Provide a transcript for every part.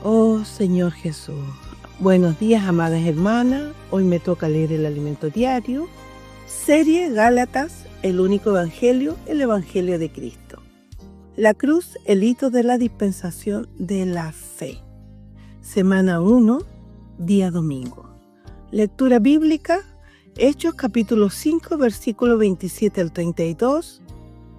Oh Señor Jesús, buenos días amadas hermanas, hoy me toca leer el alimento diario, serie Gálatas, el único evangelio, el evangelio de Cristo. La cruz, el hito de la dispensación de la fe. Semana 1, día domingo. Lectura bíblica, Hechos capítulo 5, versículo 27 al 32,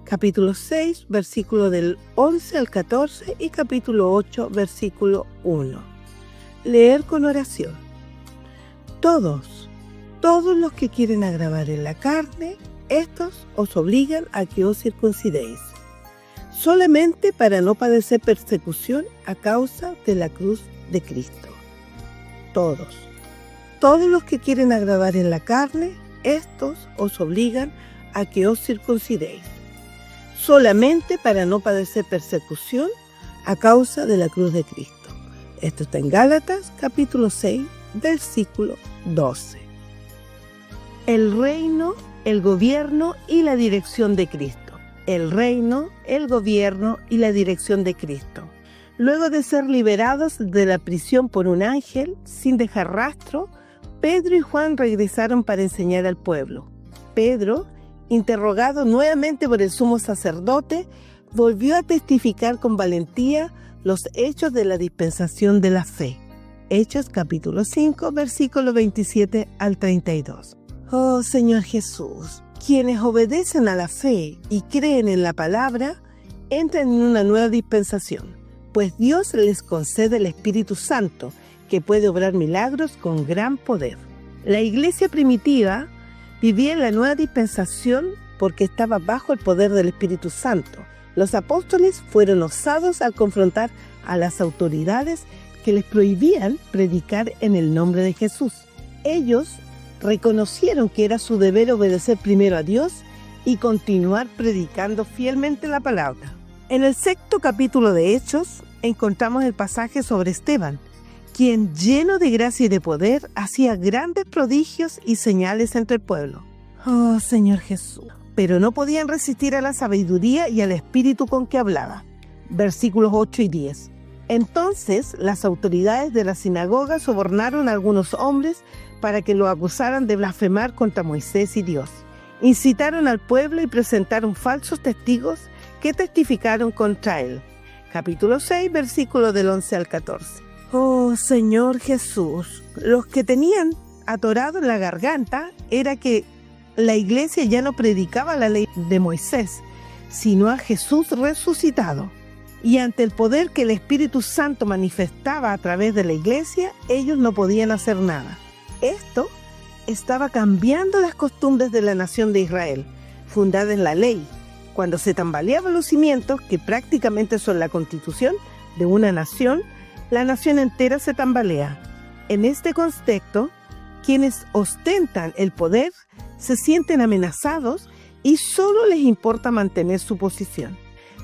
capítulo 6, versículo del 11 al 14 y capítulo 8, versículo 1. Leer con oración. Todos los que quieren agravar en la carne, estos os obligan a que os circuncidéis, solamente para no padecer persecución a causa de la cruz de Cristo. Todos los que quieren agravar en la carne, estos os obligan a que os circuncidéis, solamente para no padecer persecución a causa de la cruz de Cristo. Esto está en Gálatas, capítulo 6, versículo 12. El reino, el gobierno y la dirección de Cristo. El reino, el gobierno y la dirección de Cristo. Luego de ser liberados de la prisión por un ángel, sin dejar rastro, Pedro y Juan regresaron para enseñar al pueblo. Pedro, interrogado nuevamente por el sumo sacerdote, volvió a testificar con valentía los hechos de la dispensación de la fe. Hechos capítulo 5, versículo 27 al 32. Oh Señor Jesús, quienes obedecen a la fe y creen en la palabra, entran en una nueva dispensación, pues Dios les concede el Espíritu Santo, que puede obrar milagros con gran poder. La iglesia primitiva vivía en la nueva dispensación porque estaba bajo el poder del Espíritu Santo. Los apóstoles fueron osados al confrontar a las autoridades que les prohibían predicar en el nombre de Jesús. Ellos reconocieron que era su deber obedecer primero a Dios y continuar predicando fielmente la palabra. En el 6º capítulo de Hechos encontramos el pasaje sobre Esteban, quien lleno de gracia y de poder hacía grandes prodigios y señales entre el pueblo. Oh Señor Jesús, pero no podían resistir a la sabiduría y al espíritu con que hablaba. Versículos 8 y 10. Entonces las autoridades de la sinagoga sobornaron a algunos hombres para que lo acusaran de blasfemar contra Moisés y Dios. Incitaron al pueblo y presentaron falsos testigos que testificaron contra él. Capítulo 6, versículos del 11 al 14. Oh Señor Jesús, los que tenían atorado en la garganta era que la iglesia ya no predicaba la ley de Moisés, sino a Jesús resucitado. Y ante el poder que el Espíritu Santo manifestaba a través de la iglesia, ellos no podían hacer nada. Esto estaba cambiando las costumbres de la nación de Israel, fundada en la ley. Cuando se tambaleaban los cimientos, que prácticamente son la constitución de una nación, la nación entera se tambalea. En este contexto, quienes ostentan el poder se sienten amenazados y solo les importa mantener su posición.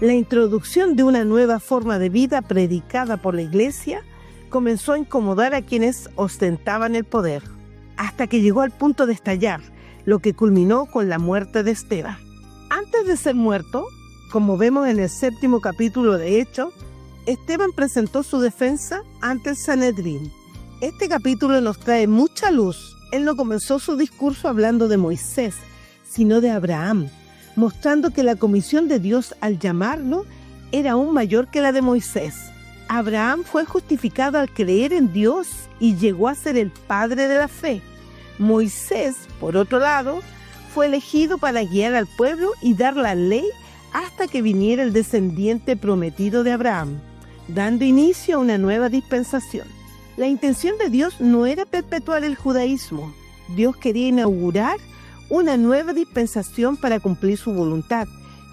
La introducción de una nueva forma de vida predicada por la iglesia comenzó a incomodar a quienes ostentaban el poder, hasta que llegó al punto de estallar, lo que culminó con la muerte de Esteban. Antes de ser muerto, como vemos en el 7º capítulo de Hechos, Esteban presentó su defensa ante el Sanedrín. Este capítulo nos trae mucha luz. Él no comenzó su discurso hablando de Moisés, sino de Abraham, mostrando que la comisión de Dios al llamarlo era aún mayor que la de Moisés. Abraham fue justificado al creer en Dios y llegó a ser el padre de la fe. Moisés, por otro lado, fue elegido para guiar al pueblo y dar la ley hasta que viniera el descendiente prometido de Abraham, dando inicio a una nueva dispensación. La intención de Dios no era perpetuar el judaísmo. Dios quería inaugurar una nueva dispensación para cumplir su voluntad,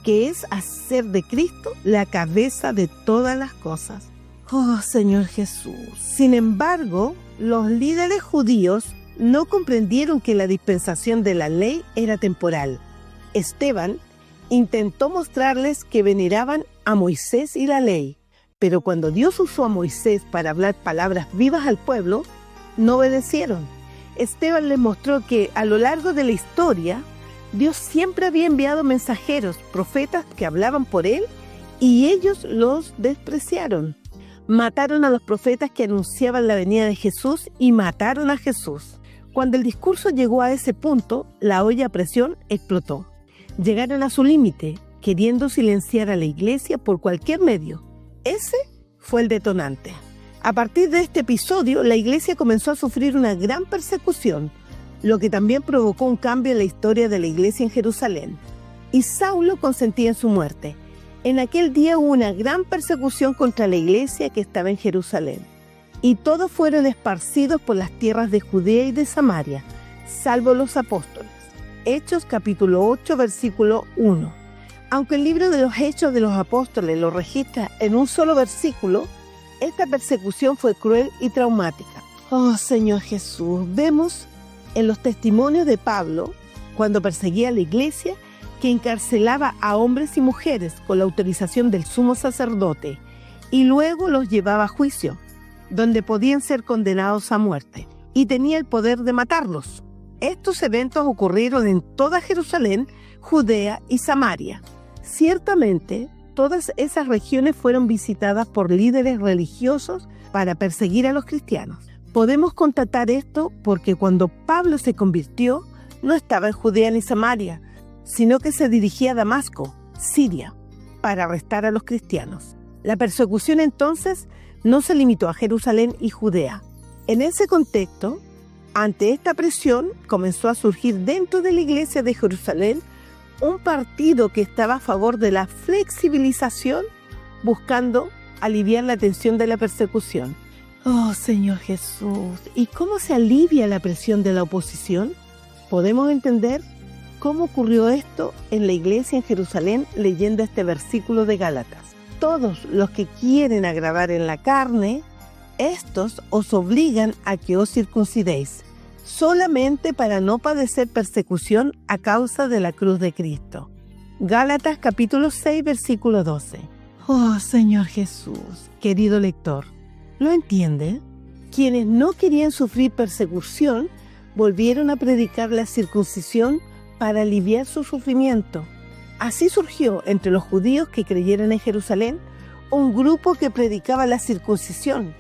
que es hacer de Cristo la cabeza de todas las cosas. Oh Señor Jesús. Sin embargo, los líderes judíos no comprendieron que la dispensación de la ley era temporal. Esteban intentó mostrarles que veneraban a Moisés y la ley, pero cuando Dios usó a Moisés para hablar palabras vivas al pueblo, no obedecieron. Esteban les mostró que a lo largo de la historia, Dios siempre había enviado mensajeros, profetas que hablaban por él, y ellos los despreciaron. Mataron a los profetas que anunciaban la venida de Jesús y mataron a Jesús. Cuando el discurso llegó a ese punto, la olla a presión explotó. Llegaron a su límite, queriendo silenciar a la iglesia por cualquier medio. Ese fue el detonante. A partir de este episodio, la iglesia comenzó a sufrir una gran persecución, lo que también provocó un cambio en la historia de la iglesia en Jerusalén. Y Saulo consentía en su muerte. En aquel día hubo una gran persecución contra la iglesia que estaba en Jerusalén. Y todos fueron esparcidos por las tierras de Judea y de Samaria, salvo los apóstoles. Hechos capítulo 8, versículo 1. Aunque el libro de los Hechos de los Apóstoles lo registra en un solo versículo, esta persecución fue cruel y traumática. Oh Señor Jesús, vemos en los testimonios de Pablo, cuando perseguía a la iglesia, que encarcelaba a hombres y mujeres con la autorización del sumo sacerdote y luego los llevaba a juicio, donde podían ser condenados a muerte, y tenía el poder de matarlos. Estos eventos ocurrieron en toda Jerusalén, Judea y Samaria. Ciertamente, todas esas regiones fueron visitadas por líderes religiosos para perseguir a los cristianos. Podemos constatar esto porque cuando Pablo se convirtió, no estaba en Judea ni Samaria, sino que se dirigía a Damasco, Siria, para arrestar a los cristianos. La persecución entonces no se limitó a Jerusalén y Judea. En ese contexto, ante esta presión, comenzó a surgir dentro de la iglesia de Jerusalén un partido que estaba a favor de la flexibilización, buscando aliviar la tensión de la persecución. Oh Señor Jesús, ¿y cómo se alivia la presión de la oposición? Podemos entender cómo ocurrió esto en la iglesia en Jerusalén leyendo este versículo de Gálatas. Todos los que quieren agradar en la carne, estos os obligan a que os circuncidéis, solamente para no padecer persecución a causa de la cruz de Cristo. Gálatas capítulo 6, versículo 12. Oh Señor Jesús, querido lector, ¿lo entiende? Quienes no querían sufrir persecución volvieron a predicar la circuncisión para aliviar su sufrimiento. Así surgió entre los judíos que creyeron en Jerusalén un grupo que predicaba la circuncisión.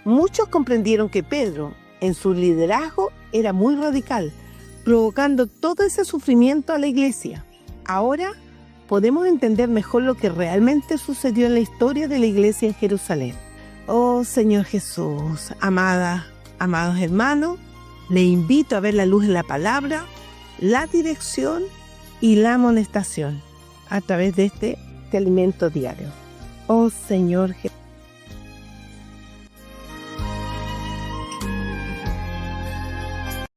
Muchos comprendieron que Pedro, en su liderazgo, era muy radical, provocando todo ese sufrimiento a la iglesia. Ahora podemos entender mejor lo que realmente sucedió en la historia de la iglesia en Jerusalén. Oh Señor Jesús, amados hermanos, le invito a ver la luz en la palabra, la dirección y la amonestación a través de este alimento diario. Oh Señor Jesús.